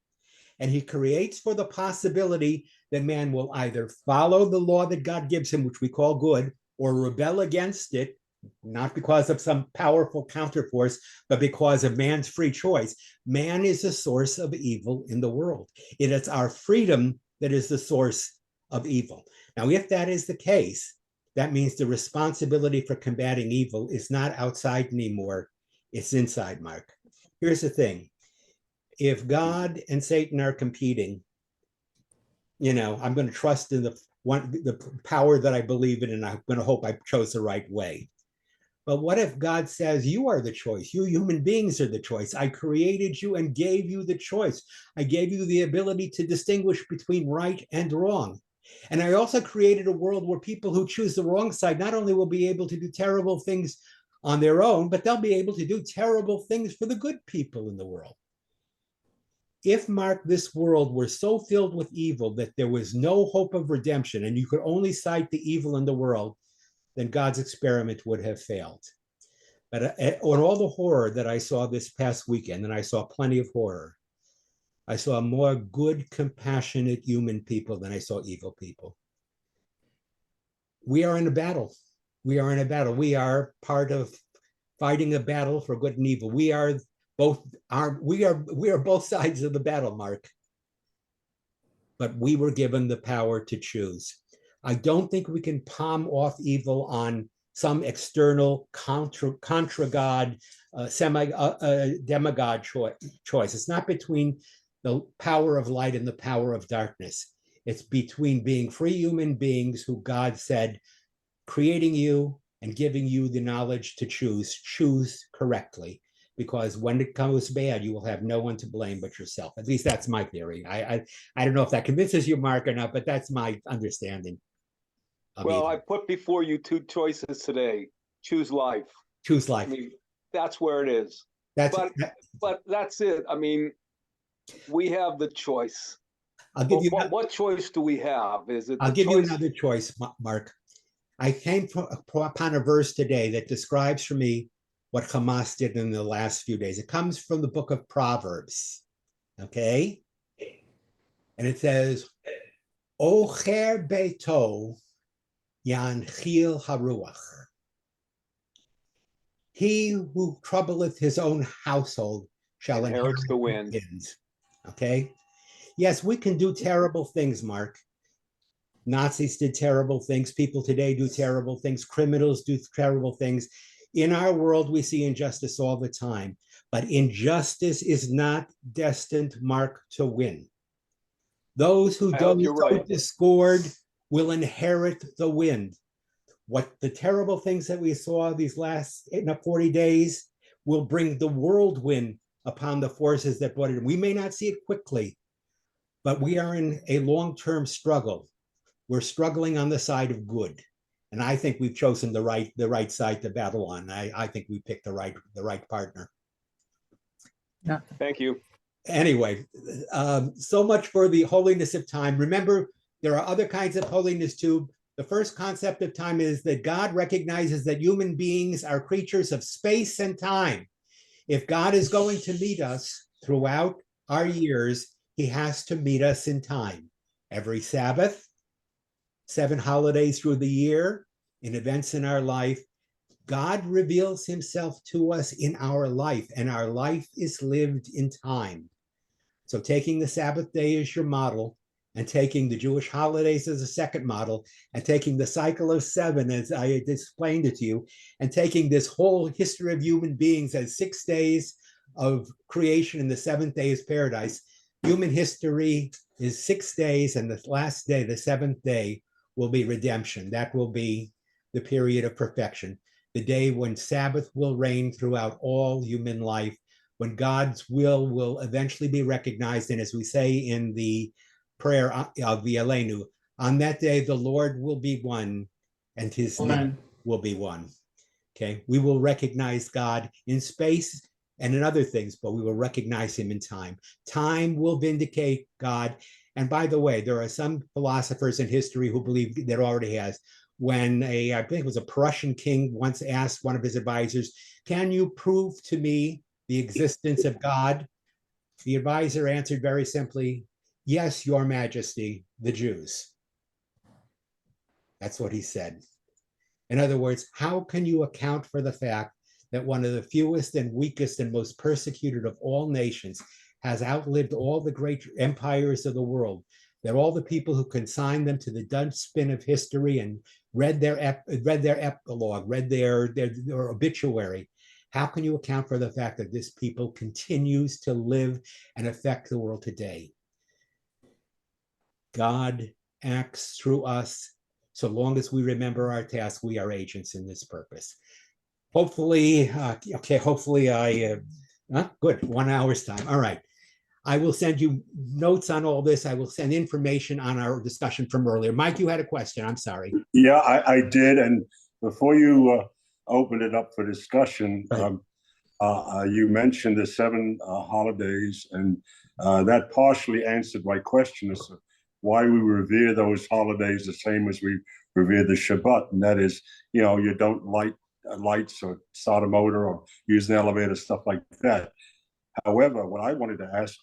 and he creates for the possibility that man will either follow the law that God gives him, which we call good, or rebel against it, not because of some powerful counterforce, but because of man's free choice. Man is the source of evil in the world. It is our freedom that is the source of evil. Now, if that is the case, that means the responsibility for combating evil is not outside anymore. It's inside, Mark. Here's the thing. if God and Satan are competing, I'm going to trust in the power that I believe in, and I'm going to hope I chose the right way. But what if God says, you are the choice? You human beings are the choice. I created you and gave you the choice. I gave you the ability to distinguish between right and wrong. And I also created a world where people who choose the wrong side not only will be able to do terrible things on their own, but they'll be able to do terrible things for the good people in the world. If, Mark, this world were so filled with evil that there was no hope of redemption and you could only cite the evil in the world, then God's experiment would have failed. But on all the horror that I saw this past weekend, and I saw plenty of horror, I saw more good, compassionate human people than I saw evil people. We are in a battle. We are in a battle. We are part of fighting a battle for good and evil. We are both sides of the battle, Mark. But we were given the power to choose. I don't think we can palm off evil on some external contra God, demigod choice. It's not between the power of light and the power of darkness. It's between being free human beings who God said, creating you and giving you the knowledge to choose correctly. Because when it goes bad, you will have no one to blame but yourself. At least that's my theory. I don't know if that convinces you, Mark, or not, but that's my understanding. Well, I put before you two choices today. Choose life. Choose life. I mean, that's where it is. But that's it. I mean, we have the choice. I'll give you what choice do we have? Is it? I'll give you another choice, Mark. I came upon a verse today that describes for me what Hamas did in the last few days. It comes from the book of Proverbs. Okay? And it says, Ocher beito yanchil haruach. He who troubleth his own household shall inherit the wind. Okay? Yes, we can do terrible things, Mark. Nazis did terrible things. People today do terrible things. Criminals do terrible things. In our world, we see injustice all the time. But injustice is not destined, Mark, to win. Those who don't sow discord will inherit the wind. What the terrible things that we saw these last 40 days will bring the whirlwind upon the forces that brought it in. We may not see it quickly, but we are in a long-term struggle. We're struggling on the side of good. And I think we've chosen the right side to battle on. I think we picked the right partner. Yeah. Thank you. Anyway, so much for the holiness of time. Remember, there are other kinds of holiness too. The first concept of time is that God recognizes that human beings are creatures of space and time. If God is going to meet us throughout our years, he has to meet us in time. Every Sabbath, 7 holidays through the year, in events in our life, God reveals himself to us in our life, and our life is lived in time. So taking the Sabbath day as your model, and taking the Jewish holidays as a second model, and taking the cycle of 7 as I had explained it to you, and taking this whole history of human beings as 6 days of creation and the 7th day is paradise. Human history is 6 days, and the last day, the 7th day, will be redemption. That will be the period of perfection, the day when Sabbath will reign throughout all human life, when God's will eventually be recognized. And as we say in the prayer of the Elenu, on that day, the Lord will be one and his name will be one. Okay, we will recognize God in space and in other things, but we will recognize him in time. Time will vindicate God. And by the way, there are some philosophers in history who believe that already has. When I think it was a Prussian king once asked one of his advisors, can you prove to me the existence of God? The advisor answered very simply, yes, your majesty, the Jews. That's what he said. In other words, how can you account for the fact that one of the fewest and weakest and most persecuted of all nations has outlived all the great empires of the world, that all the people who consigned them to the dustbin of history and read their epilogue, read their obituary, How can you account for the fact that this people continues to live and affect the world today? God acts through us. So long as we remember our task, we are agents in this purpose. Hopefully, hopefully good, 1 hour's time. All right. I will send you notes on all this. I will send information on our discussion from earlier. Mike, you had a question. I'm sorry. Yeah, I did. And before you opened it up for discussion, Right. you mentioned the 7 holidays, and that partially answered my question as to why we revere those holidays the same as we revere the Shabbat. And that is, you don't light lights or start a motor or use an elevator, stuff like that. However, what I wanted to ask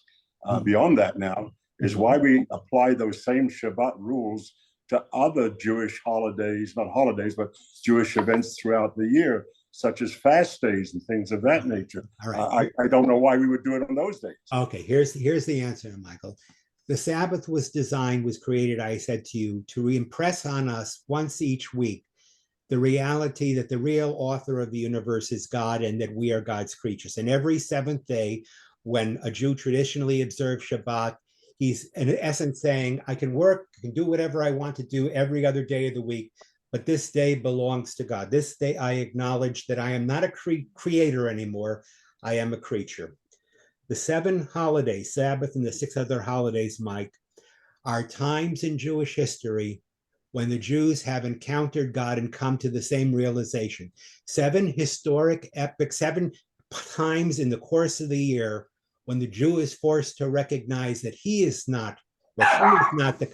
beyond that now is why we apply those same Shabbat rules to other Jewish holidays, not holidays, but Jewish events throughout the year, such as fast days and things of that nature. All right. I don't know why we would do it on those days. Okay, here's the answer, Michael. The Sabbath was created, I said to you, to impress on us once each week the reality that the real author of the universe is God and that we are God's creatures. And every seventh day, when a Jew traditionally observes Shabbat, he's in essence saying, I can work, I can do whatever I want to do every other day of the week, but this day belongs to God. This day I acknowledge that I am not a creator anymore, I am a creature. The 7 holidays, Sabbath and the 6 other holidays, Mike, are times in Jewish history when the Jews have encountered God and come to the same realization. 7 historic epic, 7 times in the course of the year when the Jew is forced to recognize that he is not, the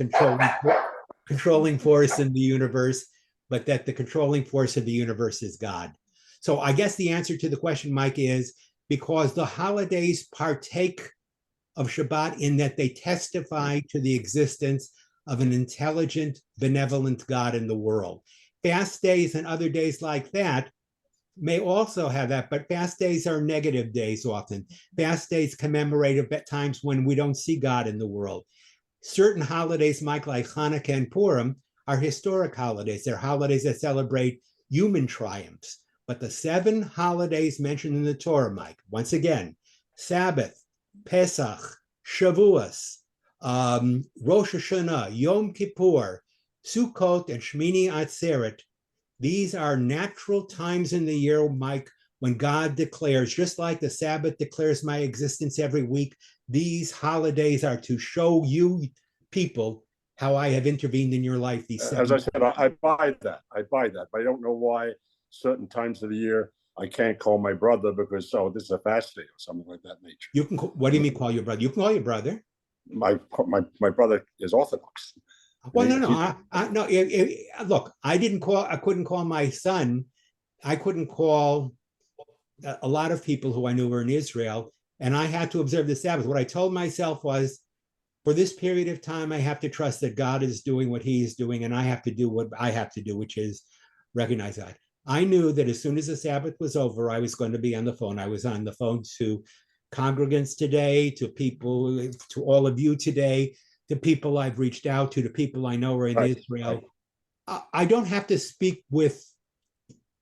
controlling force in the universe, but that the controlling force of the universe is God. So I guess the answer to the question, Mike, is because the holidays partake of Shabbat in that they testify to the existence of an intelligent, benevolent God in the world. Fast days and other days like that may also have that, but fast days are negative days often. Fast days commemorate times when we don't see God in the world. Certain holidays, Mike, like Hanukkah and Purim, are historic holidays. They're holidays that celebrate human triumphs. But the 7 holidays mentioned in the Torah, Mike, once again, Sabbath, Pesach, Shavuos, Rosh Hashanah, Yom Kippur, Sukkot, and Shmini Atzeret, these are natural times in the year, Mike, when God declares, just like the Sabbath declares my existence every week, these holidays are to show you people how I have intervened in your life. As I said, I buy that. But I don't know why certain times of the year I can't call my brother because this is a fast day or something like that nature. You can. What do you mean call your brother? You can call your brother. My brother is Orthodox. Well, no. Look, I couldn't call my son. I couldn't call a lot of people who I knew were in Israel, and I had to observe the Sabbath. What I told myself was, for this period of time, I have to trust that God is doing what he is doing, and I have to do what I have to do, which is recognize God. I knew that as soon as the Sabbath was over, I was going to be on the phone. I was on the phone to congregants today, to people, to all of you today, to people I've reached out to people I know are in Israel. Right. I don't have to speak with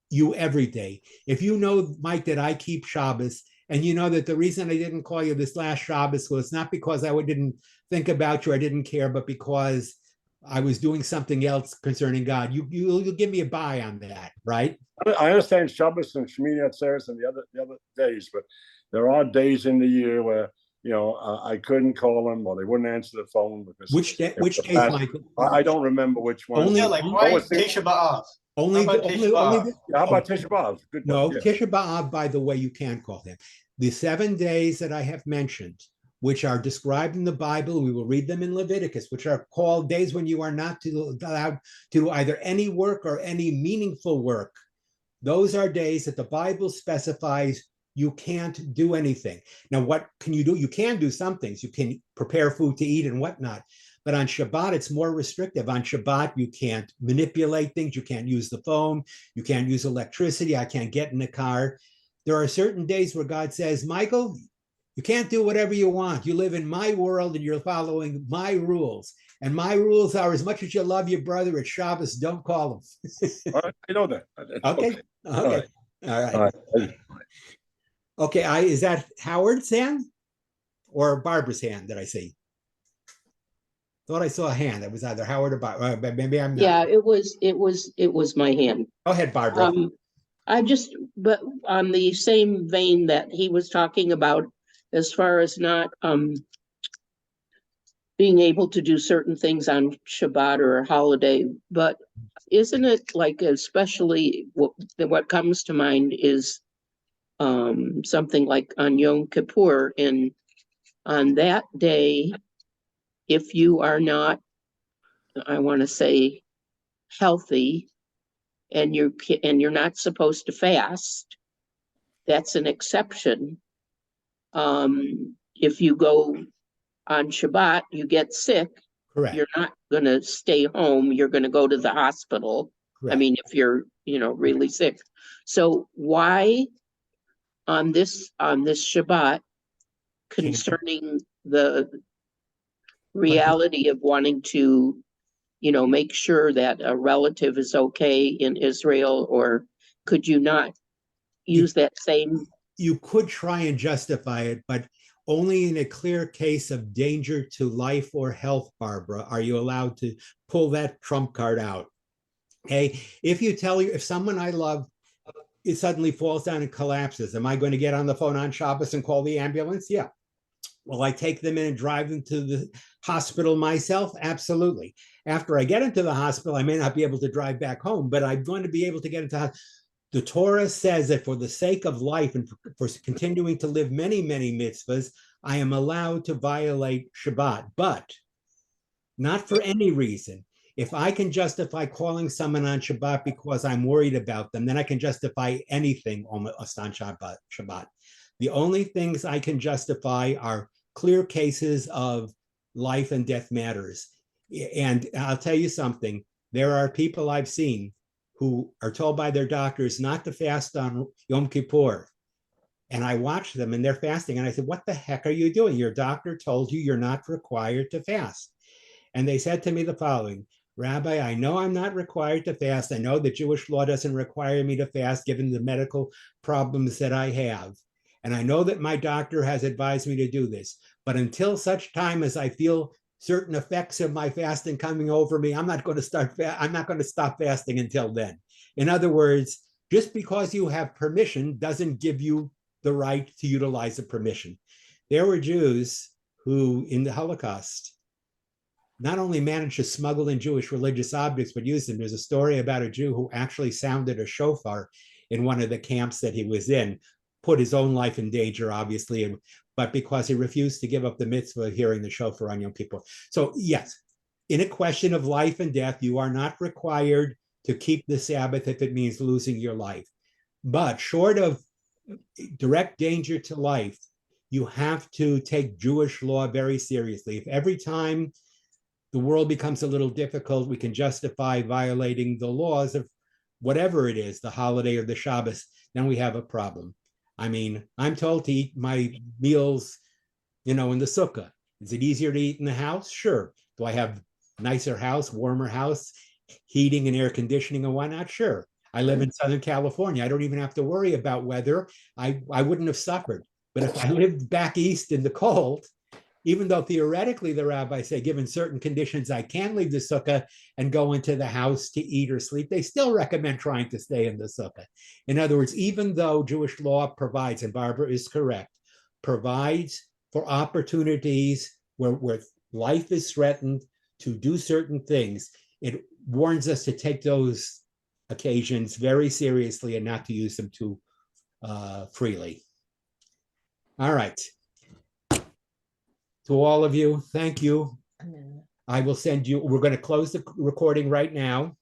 you every day. If you know, Mike, that I keep Shabbos, and you know that the reason I didn't call you this last Shabbos was not because I didn't think about you, I didn't care, but because I was doing something else concerning God. You'll give me a buy on that, right? I understand Shabbos and Shmini Atzeres and the other days, but there are days in the year where I couldn't call them or they wouldn't answer the phone because which days, Michael? I don't remember which one. Only like why Tisha B'Av? Only how about Tisha B'Av? Good. No, yeah. Tisha B'Av, by the way, you can call him. The 7 days that I have mentioned, which are described in the Bible, we will read them in Leviticus, which are called days when you are not allowed to do either any work or any meaningful work. Those are days that the Bible specifies you can't do anything. Now, what can you do? You can do some things. You can prepare food to eat and whatnot. But on Shabbat, it's more restrictive. On Shabbat, you can't manipulate things. You can't use the phone. You can't use electricity. I can't get in the car. There are certain days where God says, Michael, you can't do whatever you want. You live in my world and you're following my rules. And my rules are, as much as you love your brother at Shabbos, don't call him. I know that. Okay. All right. Okay, is that Howard's hand or Barbara's hand that I see? Thought I saw a hand. It was either Howard or Barbara, but maybe I'm not. Yeah, it was my hand. Go ahead, Barbara. But on the same vein that he was talking about, as far as not being able to do certain things on Shabbat or a holiday, but isn't it like, especially what comes to mind is something like on Yom Kippur, and on that day, if you are not, I want to say, healthy, and you're not supposed to fast, that's an exception. If you go on Shabbat, you get sick, Correct. you're not going to stay home, you're going to go to the hospital. Correct. I mean, if you're, really sick. So why on this Shabbat, concerning the reality of wanting to, make sure that a relative is okay in Israel, or could you not use that same? You could try and justify it, but only in a clear case of danger to life or health, Barbara, are you allowed to pull that trump card out. Okay, if someone I love, it suddenly falls down and collapses, am I going to get on the phone on Shabbos and call the ambulance? Yeah. Will I take them in and drive them to the hospital myself? Absolutely. After I get into the hospital, I may not be able to drive back home, but I'm going to be able to get into the Torah says that for the sake of life and for continuing to live many, many mitzvahs, I am allowed to violate Shabbat, but not for any reason. If I can justify calling someone on Shabbat because I'm worried about them, then I can justify anything almost on Shabbat. The only things I can justify are clear cases of life and death matters. And I'll tell you something, there are people I've seen who are told by their doctors not to fast on Yom Kippur. And I watch them and they're fasting. And I said, what the heck are you doing? Your doctor told you you're not required to fast. And they said to me the following, Rabbi, I know I'm not required to fast. I know that Jewish law doesn't require me to fast given the medical problems that I have. And I know that my doctor has advised me to do this. But until such time as I feel certain effects of my fasting coming over me, I'm not going to stop fasting until then. In other words, just because you have permission doesn't give you the right to utilize the permission. There were Jews who, in the Holocaust, not only managed to smuggle in Jewish religious objects, but used them. There's a story about a Jew who actually sounded a shofar in one of the camps that he was in, put his own life in danger, obviously, but because he refused to give up the mitzvah of hearing the shofar on Yom Kippur. So yes, in a question of life and death, you are not required to keep the Sabbath if it means losing your life. But short of direct danger to life, you have to take Jewish law very seriously. If every time the world becomes a little difficult, we can justify violating the laws of whatever it is, the holiday or the Shabbos, then we have a problem. I mean, I'm told to eat my meals, in the sukkah. Is it easier to eat in the house? Sure. Do I have nicer house, warmer house, heating and air conditioning and whatnot? Sure. I live in Southern California. I don't even have to worry about weather. I wouldn't have suffered. But if I lived back east in the cold, even though theoretically the rabbis say, given certain conditions, I can leave the sukkah and go into the house to eat or sleep, they still recommend trying to stay in the sukkah. In other words, even though Jewish law provides, and Barbara is correct, provides for opportunities where life is threatened to do certain things, it warns us to take those occasions very seriously and not to use them too freely. All right. To all of you, thank you. I will send you, we're going to close the recording right now.